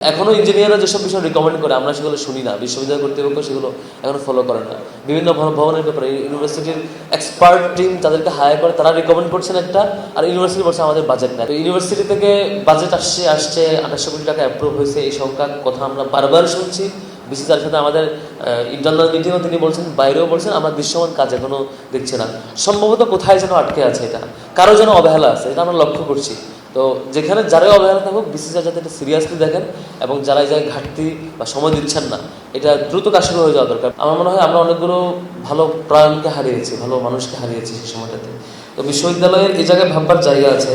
এখনো ইঞ্জিনিয়াররা যেসব বিষয় রিকমেন্ড করে আমরা সেগুলো শুনি না, বিশ্ববিদ্যালয় কর্তৃপক্ষ সেগুলো এখনো ফলো করে না। বিভিন্ন ভবনের ব্যাপারে ইউনিভার্সিটির এক্সপার্ট টিম তাদেরকে হায়ার করে, তারা রিকমেন্ড করছেন একটা, আর ইউনিভার্সিটি বলছে আমাদের বাজেট নেই। ইউনিভার্সিটি থেকে বাজেট আসছে 2800 কোটি টাকা অ্যাপ্রুভ হয়েছে, এই সংখ্যা কথা আমরা বারবার শুনছি। বিসিসিআইর সাথে আমাদের ইন্টারনাল মিটিংও তিনি বলছেন, বাইরেও বলছেন, আমরা দৃশ্যমান কাজ এখনো দেখছি না। সম্ভবত কোথায় যেন আটকে আছে, এটা কারো যেন অবহেলা আছে, এটা আমরা লক্ষ্য করছি। তো যেখানে যারাই অবহেলা থাকুক, বিসিসিআই যাতে এটা সিরিয়াসলি দেখেন এবং যারা যারা ঘাটতি বা সময় দিচ্ছেন না, এটা দ্রুত কাজ শুরু হয়ে যাওয়া দরকার। আমার মনে হয় আমরা অনেকগুলো ভালো প্রাণকে হারিয়েছি, ভালো মানুষকে হারিয়েছি সেই সময়টাতে। তো বিশ্ববিদ্যালয়ের এই জায়গায় ভাববার জায়গা আছে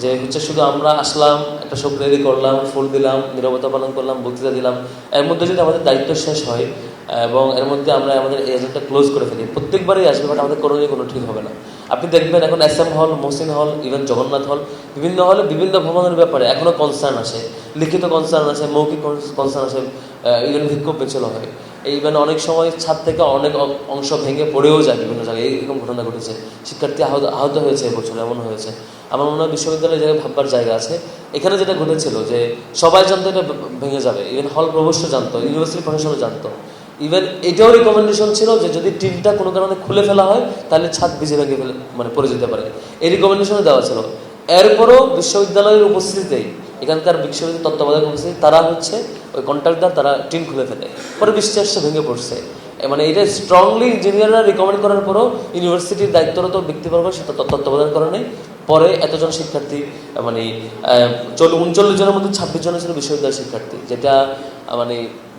যে হচ্ছে শুধু আমরা আসলাম, একটা শোক রেডি করলাম, ফুল দিলাম, নীরবতা পালন করলাম, বক্তৃতা দিলাম, এর মধ্যে যদি আমাদের দায়িত্ব শেষ হয় এবং এর মধ্যে আমরা আমাদের এই এজেন্টটা ক্লোজ করে ফেলি, প্রত্যেকবারই আসবে, বাট আমাদের কোনো ঠিক হবে না। আপনি দেখবেন এখন SM হল, মহসিন হল, ইভেন জগন্নাথ হল, বিভিন্ন হলে বিভিন্ন ভবনের ব্যাপারে এখনো কনসার্ন আসে, লিখিত কনসার্ন আসে, মৌখিক কনসার্ন আসে, ইভেন বিক্ষোভ মিছিল হয়। ইভেন অনেক সময় ছাদ থেকে অনেক অংশ ভেঙে পড়েও যায় বিভিন্ন জায়গায়, এরকম ঘটনা ঘটেছে। শিক্ষার্থী আহত হয়েছে এবছর, এমন হয়েছে। আমার মনে হয় বিশ্ববিদ্যালয়ের জায়গায় ভাববার জায়গা আছে। এখানে যেটা ঘটেছিল যে সবাই জানতো এটা ভেঙে যাবে, ইভেন হল প্রভোস্ট জানতো, ইউনিভার্সিটি প্রশাসনও জানতো। ইভেন এটাও রিকমেন্ডেশন ছিল যে যদি টিনটা কোনো কারণে খুলে ফেলা হয় তাহলে ছাদ ভিজে ভেঙে ফেলে পড়ে যেতে পারে, এই রিকমেন্ডেশনও দেওয়া ছিল। এরপরও বিশ্ববিদ্যালয়ের উপস্থিতিতেই, এখানকার বিশ্ববিদ্যালয়ের তত্ত্বাবধায়ক উপস্থিতি, তারা হচ্ছে ওই কন্ট্রাক্টর, তারা টিন খুলে ফেলে, পরে বৃষ্টি আসছে, ভেঙে পড়ছে। এটা স্ট্রংলি ইঞ্জিনিয়াররা রিকমেন্ড করার পরও ইউনিভার্সিটির দায়িত্বরত ব্যক্তিবর্গ সেটা তত্ত্বাবধান করে নেই। পরে এতজন শিক্ষার্থী 39 জনের মধ্যে 26 জন ছিল বিশ্ববিদ্যালয়ের শিক্ষার্থী, যেটা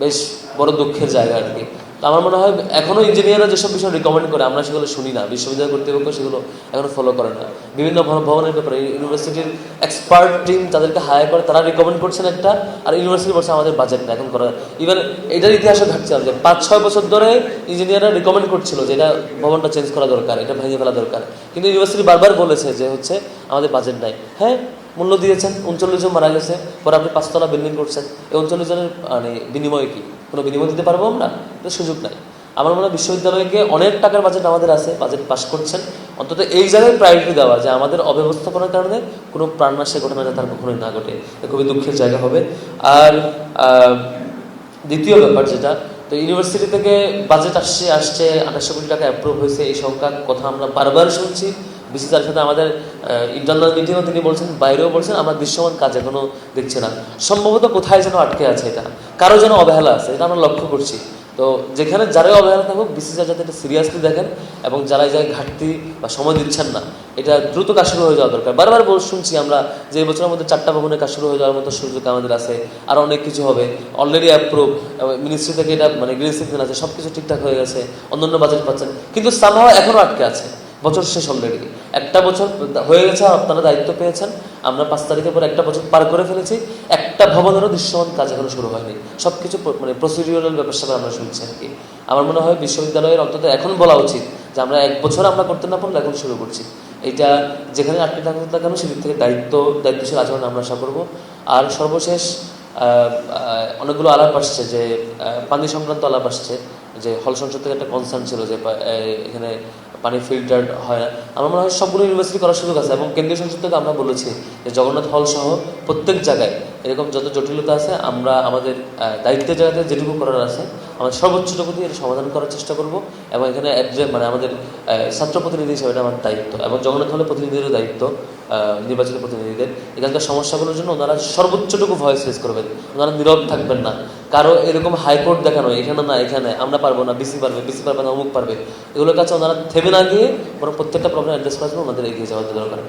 বেশ বড় দুঃখের জায়গা আর কি। তো আমার মনে হয় এখনো ইঞ্জিনিয়াররা যেসব বিষয় রিকমেন্ড করে আমরা সেগুলো শুনি না, বিশ্ববিদ্যালয় কর্তৃপক্ষ সেগুলো এখনো ফলো করে না। বিভিন্ন ভবনের ব্যাপারে ইউনিভার্সিটির এক্সপার্ট টিম তাদেরকে হায়ার করে, তারা রিকমেন্ড করছেন একটা, আর ইউনিভার্সিটি বলছে আমাদের বাজেট না এখন করা। ইভেন এটার ইতিহাসও ঘাটছে যে 5-6 বছর ধরে ইঞ্জিনিয়াররা রিকমেন্ড করছিল যে এটা ভবনটা চেঞ্জ করা দরকার, এটা ভেঙে ফেলা দরকার, কিন্তু ইউনিভার্সিটি বারবার বলেছে যে হচ্ছে আমাদের বাজেট নাই। হ্যাঁ, মূল্য দিয়েছেন, 39 জন মারা গেছে, পরে আপনি 5 তলা বিল্ডিং করছেন, এই 39 জনের বিনিময়ে কি কোনো বিনিময় দিতে পারবো আমরা? সুযোগ নাই। আমার মনে হয় বিশ্ববিদ্যালয়কে অনেক টাকার বাজেট আমাদের আছে, বাজেট পাস করছেন, অন্তত এই জায়গায় প্রায়োরিটি দেওয়া যে আমাদের অব্যবস্থাপনার কারণে কোনো প্রাণনাশের ঘটনা যাতে তার কখনোই না ঘটে, খুবই দুঃখের জায়গা হবে। আর দ্বিতীয় ব্যাপার যেটা, তো ইউনিভার্সিটি থেকে বাজেট আসছে 2800 কোটি টাকা অ্যাপ্রুভ হয়েছে, এই সংখ্যা কথা আমরা বারবার শুনছি। বিসিসিআইর সাথে আমাদের ইন্টারনাল মিটিংও তিনি বলছেন, বাইরেও বলছেন, আমরা দৃশ্যমান কাজ এখনো দেখছি না। সম্ভবত কোথায় যেন আটকে আছে, এটা কারো যেন অবহেলা আছে, এটা আমরা লক্ষ্য করছি। তো যেখানে যারাই অবহেলা থাকুক, বিসিসিআই যাতে এটা সিরিয়াসলি দেখেন এবং যারা যারা ঘাটতি বা সময় দিচ্ছেন না, এটা দ্রুত কাজ শুরু হয়ে যাওয়া দরকার। বারবার শুনছি আমরা যে এই বছরের মধ্যে 4টা ভবনের কাজ শুরু হয়ে যাওয়ার মতো সুযোগ আমাদের আছে, আর অনেক কিছু হবে, অলরেডি অ্যাপ্রুভ, মিনিস্ট্রি থেকে এটা গ্রিন সিগন্যাল আছে, সব কিছু ঠিকঠাক হয়ে গেছে, অন্যান্য বাজেট পাচ্ছেন, কিন্তু সামহাও এখনও আটকে আছে। বছর শেষ অলরেডি, একটা বছর হয়ে গেছে, আপনারা দায়িত্ব পেয়েছেন, আমরা 5 তারিখের পর একটা বছর পার করে ফেলেছি, একটা ভবনেরও দৃশ্যমান কাজ এখনো শুরু হয়নি। সব কিছু প্রসিডিউরাল ব্যাপার সাথে আমরা শুনছি আর কি। আমার মনে হয় বিশ্ববিদ্যালয়ের অন্তত এখন বলা উচিত যে আমরা 1 বছর আমরা করতে না পারলে এখন শুরু করছি। এইটা যেখানে আটকে থাকুক না কেন, সেদিক থেকে দায়িত্বশীল আচরণ আমরা আশা করবো। আর সর্বশেষ অনেকগুলো আলাপ আসছে, যে পানি সংক্রান্ত আলাপ আসছে, যে হল সংসদ থেকে একটা কনসার্ন ছিল যে এখানে পানি ফিল্টার্ড হয় না। আমার মনে হয় সবগুলো ইউনিভার্সিটি করার সুযোগ আছে, এবং কেন্দ্রীয় সংসদ থেকে আমরা বলেছি যে জগন্নাথ হল সহ প্রত্যেক জায়গায় এরকম যত জটিলতা আছে, আমরা আমাদের দায়িত্বের জায়গাতে যেটুকু করার আছে আমাদের সর্বোচ্চটুকু দিয়ে এটা সমাধান করার চেষ্টা করব। এবং এখানে আমাদের ছাত্র প্রতিনিধি হিসেবে এটা আমার দায়িত্ব, এবং জগন্নাথ হলে প্রতিনিধিদেরও দায়িত্ব, নির্বাচিত প্রতিনিধিদের এখানকার সমস্যাগুলোর জন্য ওনারা সর্বোচ্চটুকু ভয়েস রেজ করবেন, ওনারা নীরব থাকবেন না। কারো এরকম হাইকোর্ট দেখানো, এখানে না এখানে আমরা পারবো না, বিসি পারবে না, অমুক পারবে, এগুলোর কাছে ওনারা থেমে না গিয়ে বরং প্রত্যেকটা প্রবলেম অ্যাড্রেস করার জন্য ওনাদের এগিয়ে যাওয়ার দরকার।